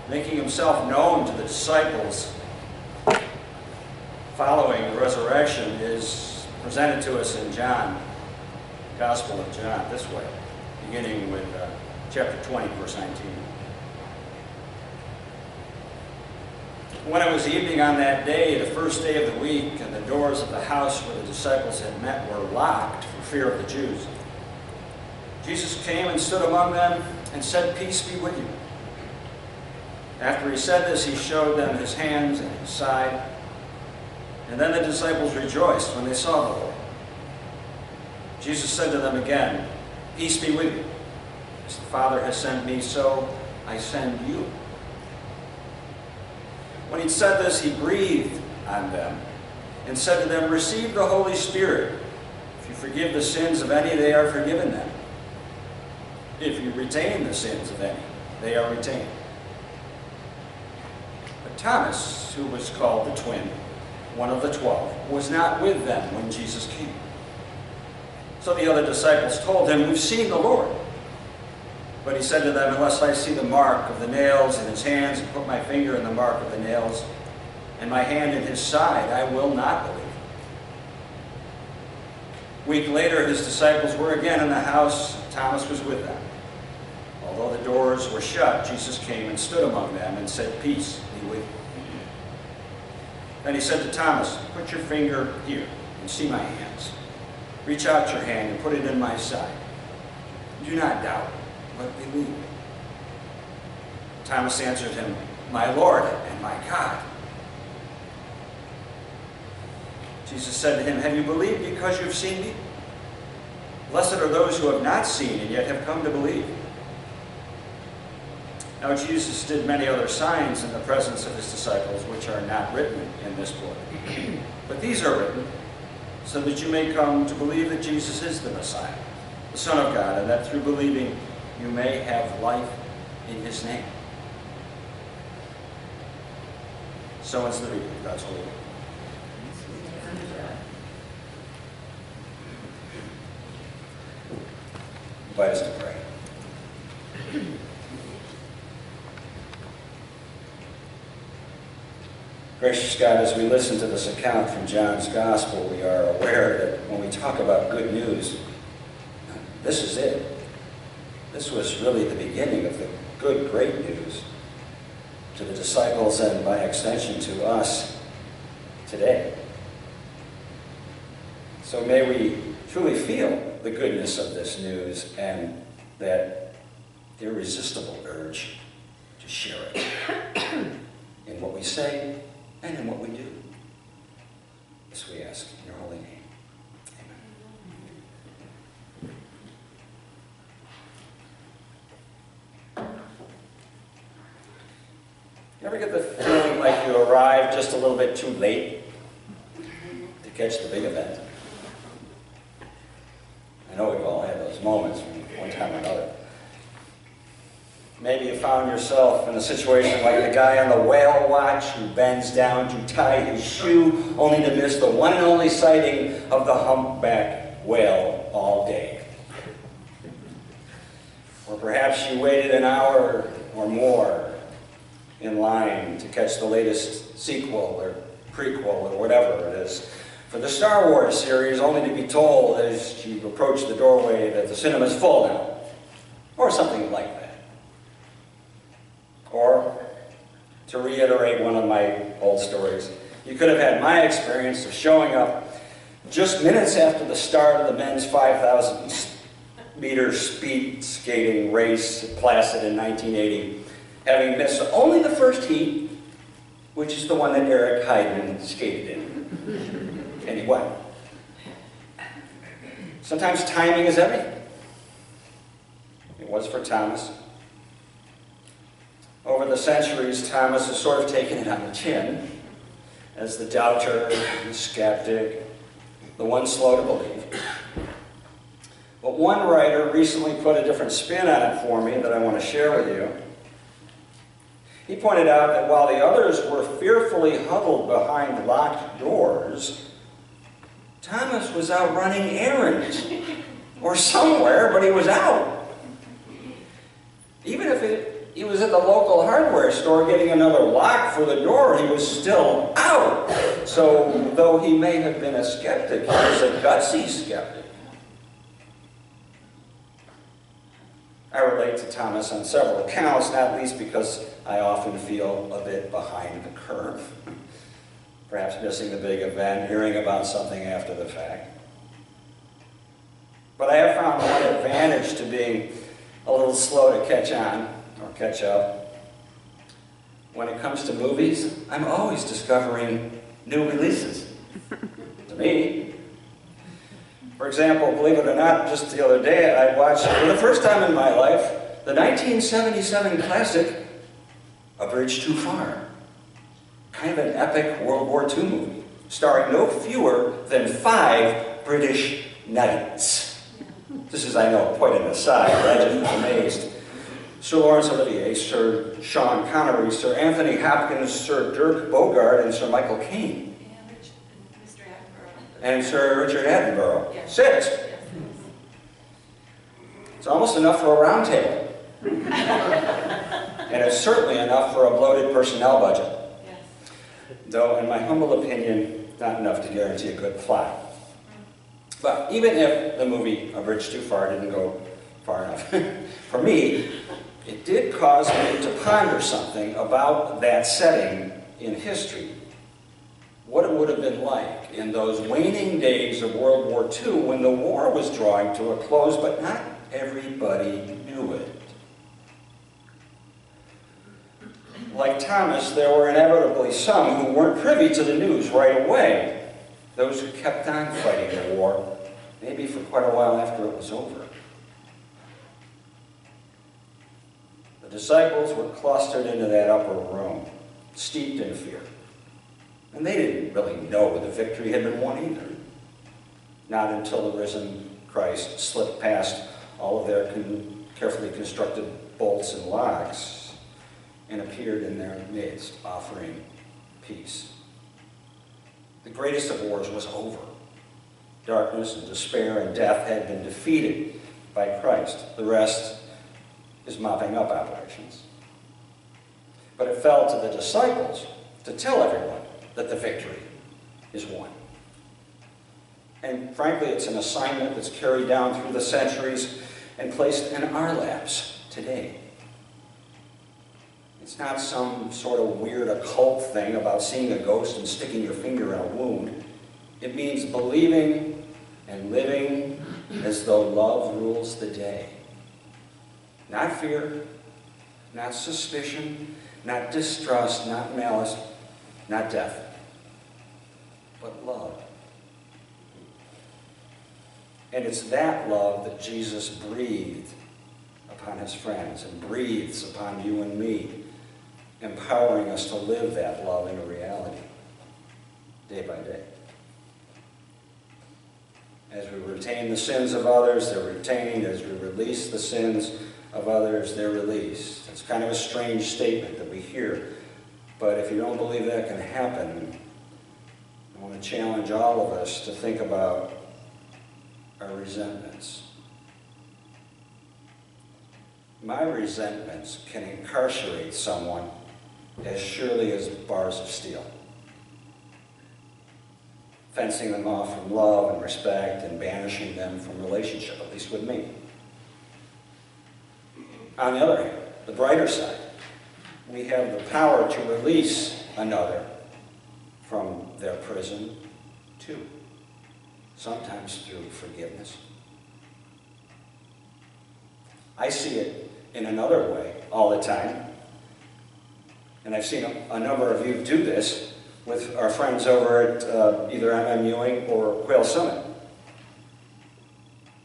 making himself known to the disciples following the resurrection, is presented to us in John, Gospel of John, this way, beginning with chapter 20, verse 19. When it was evening on that day, the first day of the week, and the doors of the house where the disciples had met were locked for fear of the Jews, Jesus came and stood among them and said, "Peace be with you." After he said this, he showed them his hands and his side. And then the disciples rejoiced when they saw the Lord. Jesus said to them again, "Peace be with you. As the Father has sent me, so I send you." When he'd said this, he breathed on them and said to them, "Receive the Holy Spirit. If you forgive the sins of any, they are forgiven them. If you retain the sins of any, they are retained." But Thomas, who was called the twin, one of the 12, was not with them when Jesus came. So the other disciples told him, "We've seen the Lord." But he said to them, "Unless I see the mark of the nails in his hands, and put my finger in the mark of the nails, and my hand in his side, I will not believe." A week later, his disciples were again in the house. Thomas was with them. Although the doors were shut, Jesus came and stood among them and said, "Peace be with you." Then he said to Thomas, "Put your finger here and see my hands. Reach out your hand and put it in my side. Do not doubt, but believe." Thomas answered him, "My Lord and my God." Jesus said to him, "Have you believed because you have seen me? Blessed are those who have not seen and yet have come to believe." Now Jesus did many other signs in the presence of his disciples, which are not written in this book. But these are written so that you may come to believe that Jesus is the Messiah, the Son of God, and that through believing you may have life in his name. So ends the reading of God's holy word. Invite us to pray. Gracious God, as we listen to this account from John's Gospel, we are aware that when we talk about good news, this is it. This was really the beginning of the good, great news to the disciples and by extension to us today. So may we truly feel the goodness of this news and that irresistible urge to share it in what we say and in what we do. This we ask in your holy name. Amen. You ever get the feeling like you arrived just a little bit too late to catch the big event? I know we've all had those moments from one time or another. Maybe you found yourself in a situation like the guy on the whale watch who bends down to tie his shoe only to miss the one and only sighting of the humpback whale all day. Or perhaps you waited an hour or more in line to catch the latest sequel or prequel or whatever it is for the Star Wars series, only to be told as you approach the doorway that the cinema's full now, or something like that. Or, to reiterate one of my old stories, you could have had my experience of showing up just minutes after the start of the men's 5,000-meter speed skating race at Placid in 1980, having missed only the first heat, which is the one that Eric Heidman skated in. And he won. Sometimes timing is everything. It was for Thomas. Over the centuries, Thomas has sort of taken it on the chin as the doubter, the skeptic, the one slow to believe. But one writer recently put a different spin on it for me that I want to share with you. He pointed out that while the others were fearfully huddled behind locked doors, Thomas was out running errands or somewhere, but he was out. Even he was at the local hardware store getting another lock for the door. He was still out. So, though he may have been a skeptic, he was a gutsy skeptic. I relate to Thomas on several accounts, not least because I often feel a bit behind the curve. Perhaps missing the big event, hearing about something after the fact. But I have found one advantage to being a little slow to catch on, or catch up. When it comes to movies, I'm always discovering new releases. To me. For example, believe it or not, just the other day I watched, for the first time in my life, the 1977 classic, A Bridge Too Far. Kind of an epic World War II movie, starring no fewer than 5 British knights. This is, I know, quite an aside, but I just amazed. Sir Laurence Olivier, Sir Sean Connery, Sir Anthony Hopkins, Sir Dirk Bogarde, and Sir Michael Caine. And Sir Richard Attenborough. Yes. 6. Yes. It's almost enough for a round table. And it's certainly enough for a bloated personnel budget. Yes. Though, in my humble opinion, not enough to guarantee a good plot. But even if the movie A Bridge Too Far didn't go far enough, for me, it did cause me to ponder something about that setting in history. What it would have been like in those waning days of World War II when the war was drawing to a close, but not everybody knew it. Like Thomas, there were inevitably some who weren't privy to the news right away. Those who kept on fighting the war, maybe for quite a while after it was over. The disciples were clustered into that upper room, steeped in fear. And they didn't really know the victory had been won either. Not until the risen Christ slipped past all of their carefully constructed bolts and locks and appeared in their midst, offering peace. The greatest of wars was over. Darkness and despair and death had been defeated by Christ. The rest is mopping up operations. But it fell to the disciples to tell everyone that the victory is won. And frankly, it's an assignment that's carried down through the centuries and placed in our laps today. It's not some sort of weird occult thing about seeing a ghost and sticking your finger in a wound. It means believing and living as though love rules the day. Not fear, not suspicion, not distrust, not malice, not death, but love. And it's that love that Jesus breathed upon his friends and breathes upon you and me, empowering us to live that love into reality, day by day. As we retain the sins of others, they're retained. As we release the sins of others, they're released. It's kind of a strange statement that we hear, but if you don't believe that can happen, I want to challenge all of us to think about our resentments. My resentments can incarcerate someone as surely as bars of steel, fencing them off from love and respect and banishing them from relationship, at least with me. On the other hand, the brighter side, we have the power to release another from their prison too, sometimes through forgiveness. I see it in another way all the time, and I've seen a number of you do this with our friends over at either MM Ewing or Quail Summit.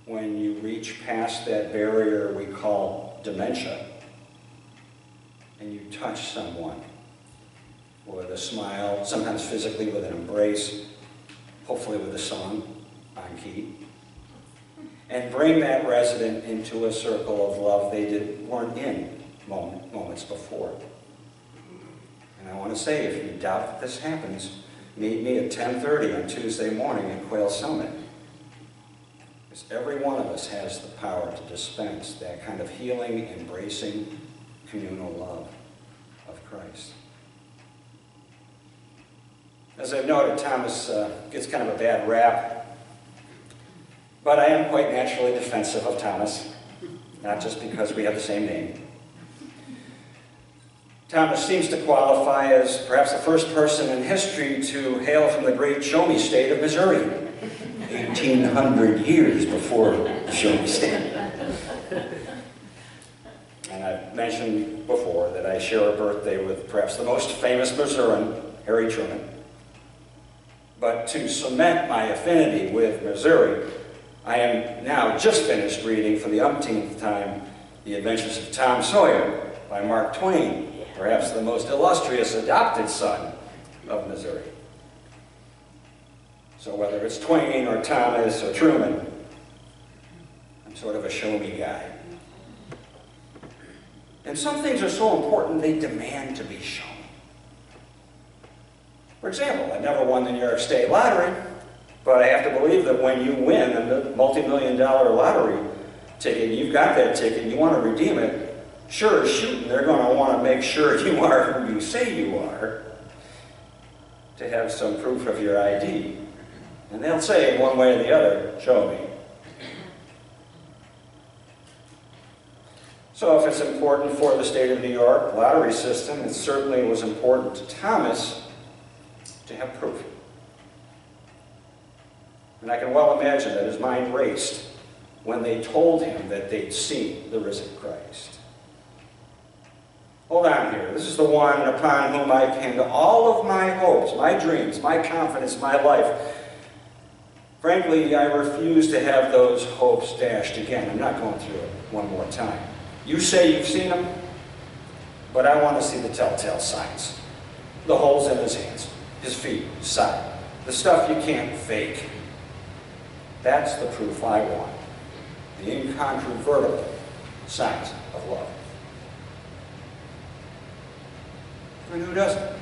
When you reach past that barrier we call dementia, and you touch someone with a smile, sometimes physically with an embrace, hopefully with a song on key, and bring that resident into a circle of love they weren't in moments before. And I want to say, if you doubt that this happens, meet me at 10:30 on Tuesday morning at Quail Summit. Because every one of us has the power to dispense that kind of healing, embracing communal love of Christ. As I've noted, Thomas gets kind of a bad rap, but I am quite naturally defensive of Thomas, not just because we have the same name. Thomas seems to qualify as perhaps the first person in history to hail from the great Show-Me State of Missouri, 1,800 years before the Show-Me State. And I've mentioned before that I share a birthday with perhaps the most famous Missourian, Harry Truman. But to cement my affinity with Missouri, I am now just finished reading for the umpteenth time The Adventures of Tom Sawyer by Mark Twain, perhaps the most illustrious adopted son of Missouri. So whether it's Twain or Thomas or Truman, I'm sort of a show-me guy. And some things are so important they demand to be shown. For example, I never won the New York State Lottery, but I have to believe that when you win a multi-million-dollar lottery ticket, you've got that ticket, you want to redeem it, sure as shooting, they're going to want to make sure you are who you say you are to have some proof of your ID. And they'll say one way or the other, show me. So if it's important for the state of New York lottery system, it certainly was important to Thomas to have proof. And I can well imagine that his mind raced when they told him that they'd seen the risen Christ. Hold on here. This is the one upon whom I pinned all of my hopes, my dreams, my confidence, my life. Frankly, I refuse to have those hopes dashed again. I'm not going through it one more time. You say you've seen him, but I want to see the telltale signs. The holes in his hands, his feet, his side. The stuff you can't fake. That's the proof I want. The incontrovertible signs of love. And who doesn't?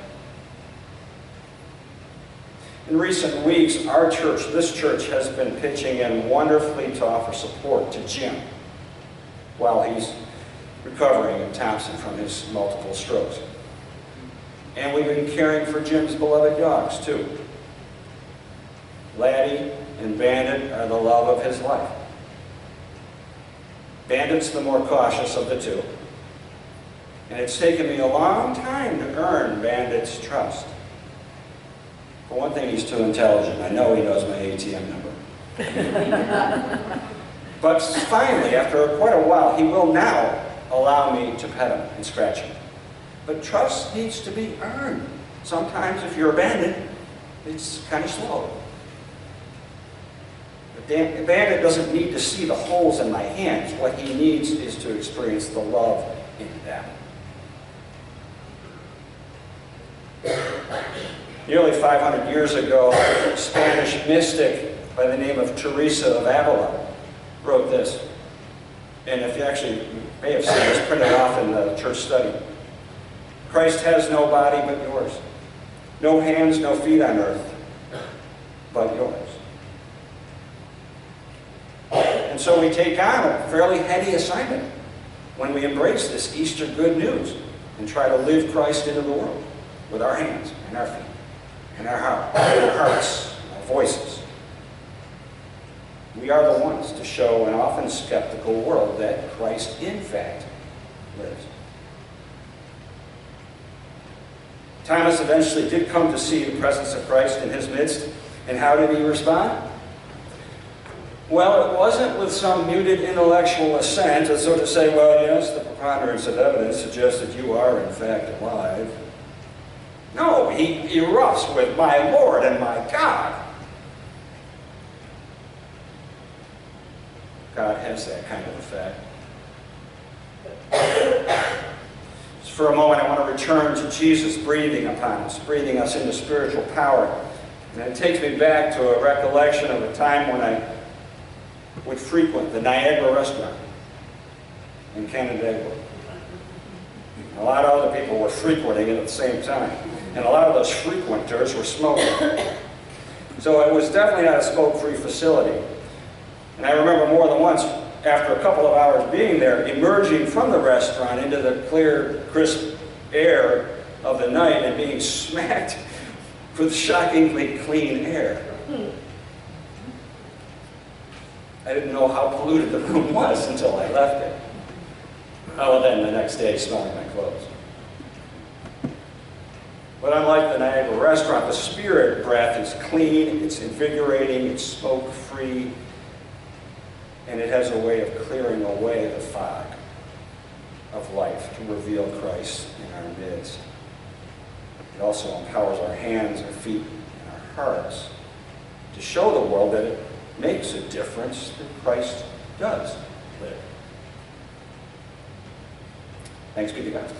In recent weeks, our church, this church, has been pitching in wonderfully to offer support to Jim while he's recovering in Thompson from his multiple strokes. And we've been caring for Jim's beloved dogs, too. Laddie and Bandit are the love of his life. Bandit's the more cautious of the two. And it's taken me a long time to earn Bandit's trust. For one thing, he's too intelligent. I know he knows my ATM number. But finally, after quite a while, he will now allow me to pet him and scratch him. But trust needs to be earned. Sometimes if you're a bandit, it's kind of slow. But Bandit doesn't need to see the holes in my hands. What he needs is to experience the love in them. Nearly 500 years ago, a Spanish mystic by the name of Teresa of Avila wrote this. And if you actually may have seen this printed off in the church study. Christ has no body but yours. No hands, no feet on earth, but yours. And so we take on a fairly heady assignment when we embrace this Easter good news and try to live Christ into the world with our hands and our feet and our hearts, our voices. We are the ones to show an often skeptical world that Christ, in fact, lives. Thomas eventually did come to see the presence of Christ in his midst, and how did he respond? Well, it wasn't with some muted intellectual assent, as so to say, well, yes, the preponderance of evidence suggests that you are, in fact, alive. No, he erupts with, my Lord and my God. God has that kind of effect. So for a moment, I want to return to Jesus breathing upon us, breathing us into spiritual power. And it takes me back to a recollection of a time when I would frequent the Niagara restaurant in Canandaigua. A lot of other people were frequenting it at the same time. And a lot of those frequenters were smoking. So it was definitely not a smoke-free facility. And I remember more than once after a couple of hours being there, emerging from the restaurant into the clear, crisp air of the night and being smacked with shockingly clean air. I didn't know how polluted the room was until I left it. Oh, well, then the next day, smelling my clothes. But unlike the Niagara restaurant, the spirit breath is clean, it's invigorating, it's smoke-free, and it has a way of clearing away the fog of life to reveal Christ in our midst. It also empowers our hands, our feet, and our hearts to show the world that it makes a difference that Christ does live. Thanks be to God.